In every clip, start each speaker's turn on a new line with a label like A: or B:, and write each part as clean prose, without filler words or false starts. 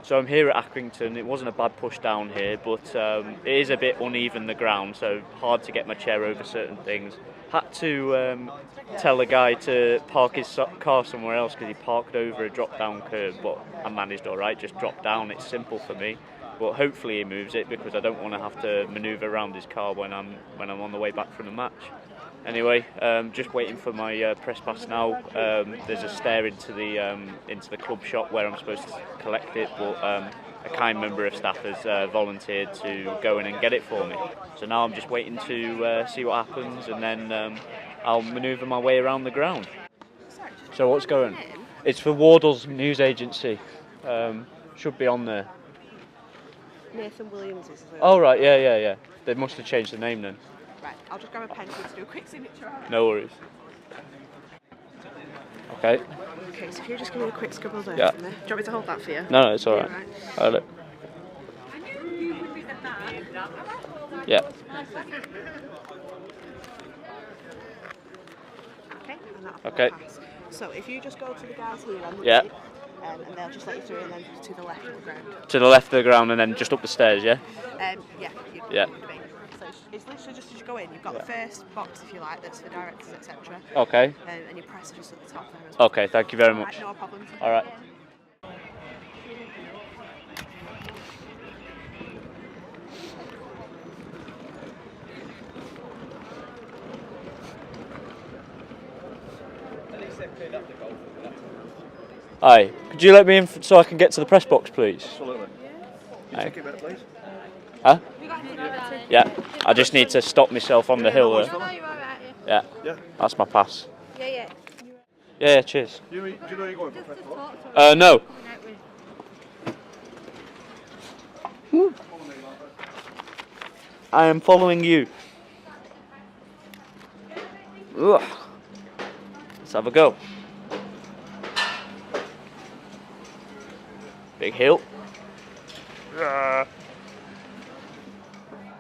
A: So I'm here at Accrington. It wasn't a bad push down here, but it is a bit uneven, the ground, so hard to get my chair over certain things. Had to tell a guy to park his car somewhere else because he parked over a drop-down curb, but I managed all right, just dropped down. It's simple for me, but hopefully he moves it because I don't want to have to manoeuvre around his car when I'm on the way back from the match. Anyway, just waiting for my press pass now. There's a stair into the club shop where I'm supposed to collect it, but a kind member of staff has volunteered to go in and get it for me. So now I'm just waiting to see what happens, and then I'll manoeuvre my way around the ground. So what's going? It's for Wardle's news agency. Should be on there.
B: Nathan Williams is it?
A: Oh right, yeah. They must have changed the name then.
B: Right, I'll just grab a pen to do a quick signature.
A: No worries. Okay.
B: Okay, so if you just give me a quick scribble there
A: Yeah.
B: from there. Do you want me to hold that for you?
A: No, it's all right. Look. Yeah.
B: Okay. And that'll
A: Okay.
B: pass. So if you just go to the guys here on the
A: Yeah.
B: right, and they'll just let you through, and then to the left of the ground.
A: To the left of the ground and then just up the stairs, yeah?
B: Yeah.
A: Yeah.
B: So it's literally just as you go in, you've got the first box, if you like, that's for directors, etc.
A: Okay.
B: And your press is just at the top there as well.
A: Okay, thank you very much.
B: Right, no problem.
A: All right. Hi, could you let me in so I can get to the press box, please?
C: Absolutely. Can you take it a minute, please?
A: Huh? Yeah, I just need to stop myself on the hill there. Yeah, that's my pass. Yeah, cheers.
C: Do you know you're going for press box?
A: No. I am following you. Ugh. Let's have a go. Big hill.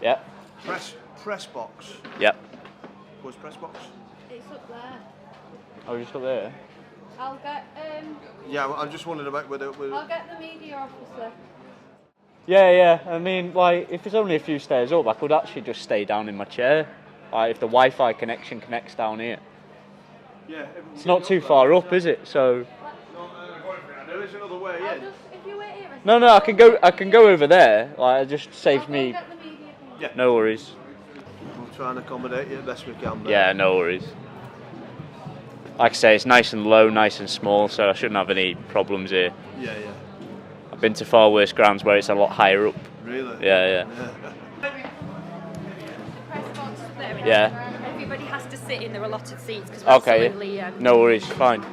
A: Yeah.
C: Press box.
A: Yep.
C: Where's press box?
D: It's up there.
A: Oh, you're still there?
D: I'll get
C: Yeah, well, I'm just wondering about whether.
D: I'll get the media officer.
A: Yeah. I mean, like, if it's only a few stairs up, I could actually just stay down in my chair. Like, if the Wi-Fi connection connects down here.
C: Yeah.
A: It's not too far up, is it? So.
C: There is another way in.
D: If you wait here.
A: No, I can go over there. Like, it just saves me.
D: Get the media.
C: Yeah.
A: No worries.
C: We'll try and accommodate you the best we can. But
A: Yeah, no worries. Like I say, it's nice and low, nice and small, so I shouldn't have any problems here.
C: Yeah.
A: I've been to far worse grounds where it's a lot higher up.
C: Really?
A: Yeah.
D: Press box there.
A: Yeah.
D: Everybody has to sit in their allotted seats because
A: Okay. No worries. Fine.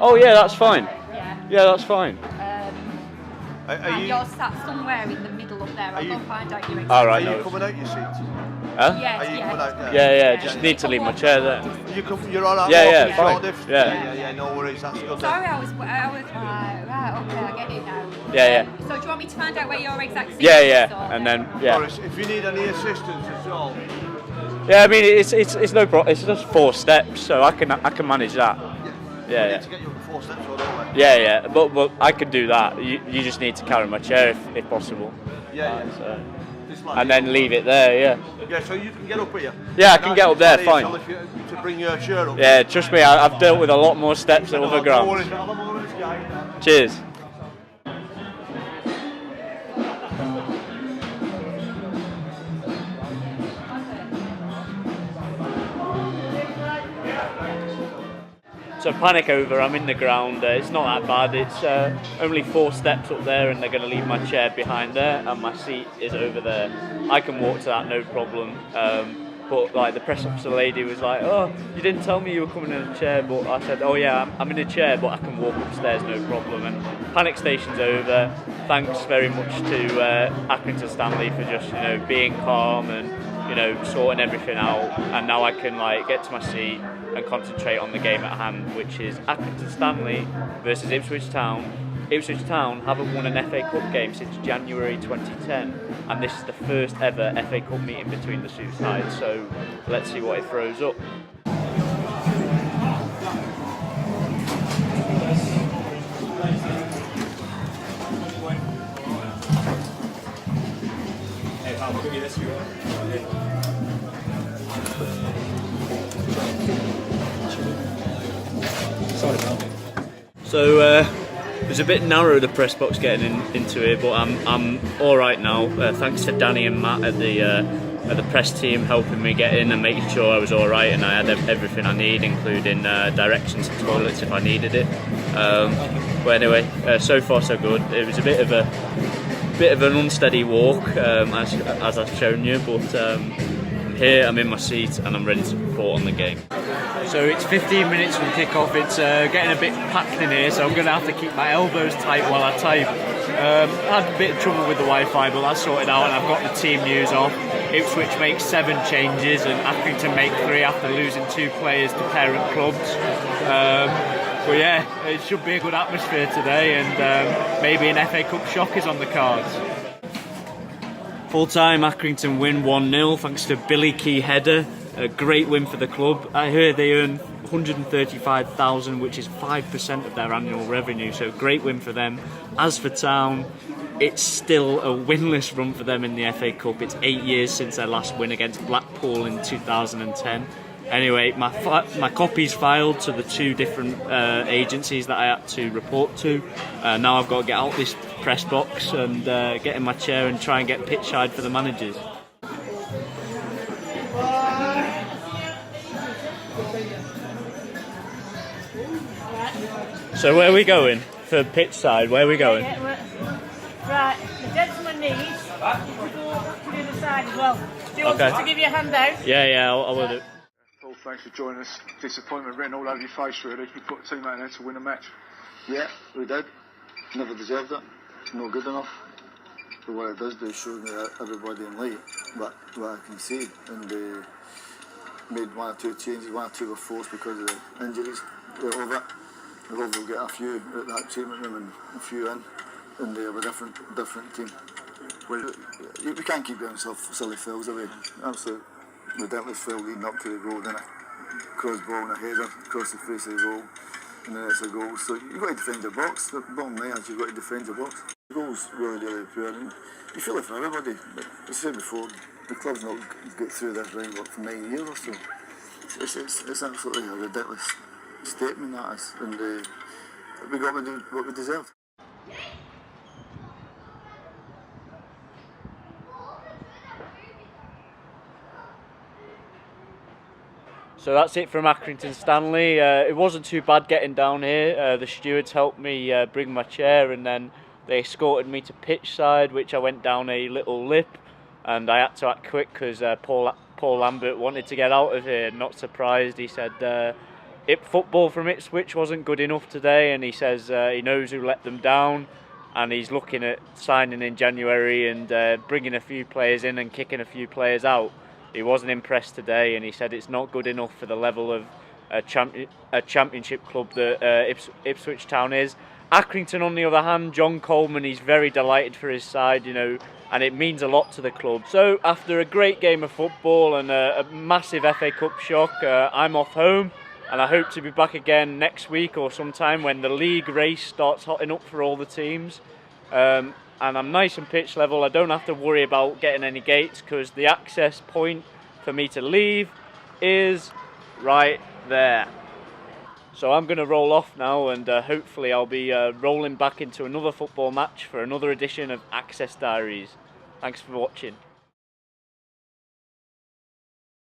A: Oh yeah, that's fine. Yeah, that's fine.
D: And you're sat somewhere in the middle up there. I'll go find out your exact.
A: All
C: Are
A: right.
C: you
A: No.
C: coming out your seat?
A: Huh?
D: Yes,
C: Are you coming out there?
A: Yeah. Just need to leave my chair there.
C: You're all right?
A: Yeah, fine.
C: Yeah, no worries. That's good.
D: Sorry, I was right. Okay, I get it now.
A: Yeah.
D: So do you want me to find out where your exact seat is?
A: Yeah. And then
C: Boris, if you need any assistance at all.
A: Yeah, I mean it's no problem. It's just 4 steps, so I can manage that.
C: We need to get you up 4 steps, or don't we?
A: Yeah. But I can do that. You just need to carry my chair if possible.
C: Yeah.
A: So.
C: This lad
A: And
C: here.
A: then leave it there. Yeah.
C: Yeah, so you can get up here.
A: Yeah, I can get up there, fine.
C: Tell if you to bring your chair up.
A: Yeah, trust me, I've dealt with a lot more steps at other
C: No
A: grounds.
C: worries, I'll have a look at this guy.
A: Cheers. So panic over, I'm in the ground, it's not that bad, it's only 4 steps up there and they're going to leave my chair behind there and my seat is over there. I can walk to that, no problem. But like the press officer lady was like, oh, you didn't tell me you were coming in a chair, but I said, oh yeah, I'm in a chair, but I can walk upstairs, no problem. And panic station's over. Thanks very much to Accrington Stanley for just being calm and sorting everything out. And now I can get to my seat and concentrate on the game at hand, which is Accrington Stanley versus Ipswich Town. Ipswich Town haven't won an FA Cup game since January 2010, and this is the first ever FA Cup meeting between the two sides, so let's see what it throws up. So it was a bit narrow, the press box getting into it, but I'm all right now. Thanks to Danny and Matt at the press team helping me get in and making sure I was all right, and I had everything I need, including directions to toilets if I needed it. But anyway, so far so good. It was a bit of an unsteady walk, as I've shown you, but I'm here, I'm in my seat, and I'm ready to report on the game. So it's 15 minutes from kick-off. It's getting a bit packed in here, so I'm going to have to keep my elbows tight while I type. I had a bit of trouble with the Wi-Fi, but that's sorted out, and I've got the team news off. Ipswich makes 7 changes, and Accrington make 3 after losing 2 players to parent clubs. But yeah, it should be a good atmosphere today, and maybe an FA Cup shock is on the cards. Full-time, Accrington win 1-0 thanks to Billy Key header. A great win for the club. I heard they earn 135,000, which is 5% of their annual revenue, so great win for them. As for Town, it's still a winless run for them in the FA Cup. It's 8 years since their last win against Blackpool in 2010. Anyway, my copy's filed to the 2 different agencies that I had to report to. Now I've got to get out this press box and get in my chair and try and get pitch side for the managers. So where are we going for pitch side? Where are we going?
E: Right, the gentleman needs to go up to the other side as well. Do you want us to give you a hand out?
A: Yeah, I will do.
F: Paul, thanks for joining us. Disappointment written all over your face, really. You put a team out there to win a match.
G: Yeah, we did. Never deserved it. Not good enough. But what it does do is show me that everybody in light what I can see. And made 1 or 2 changes, 1 or 2 were forced because of the injuries. We'll get a few at that treatment room and a few in, and they have a different team. Well, we can't keep doing silly fouls away. Absolute ridiculous foul leading up to the goal, then a cross ball and a header across the face of the goal, and then it's a goal. So you've got to defend your box. The bottom line is you've got to defend your box. The goal's really poor. And you feel it for everybody. But as I said before, the club's not got through this round for 9 years or so. It's absolutely a ridiculous statement that is, and we got to do what we deserve.
A: So that's it from Accrington Stanley. It wasn't too bad getting down here. The stewards helped me bring my chair, and then they escorted me to pitch side, which I went down a little lip, and I had to act quick because Paul Lambert wanted to get out of here. Not surprised. He said football from Ipswich wasn't good enough today, and he says he knows who let them down, and he's looking at signing in January and bringing a few players in and kicking a few players out. He wasn't impressed today, and he said it's not good enough for the level of a championship club that Ipswich Town is. Accrington, on the other hand, John Coleman, he's very delighted for his side, you know, and it means a lot to the club. So after a great game of football and a massive FA Cup shock, I'm off home, and I hope to be back again next week or sometime when the league race starts hotting up for all the teams. And I'm nice and pitch level. I don't have to worry about getting any gates because the access point for me to leave is right there. So I'm going to roll off now, and hopefully I'll be rolling back into another football match for another edition of Access Diaries. Thanks for watching.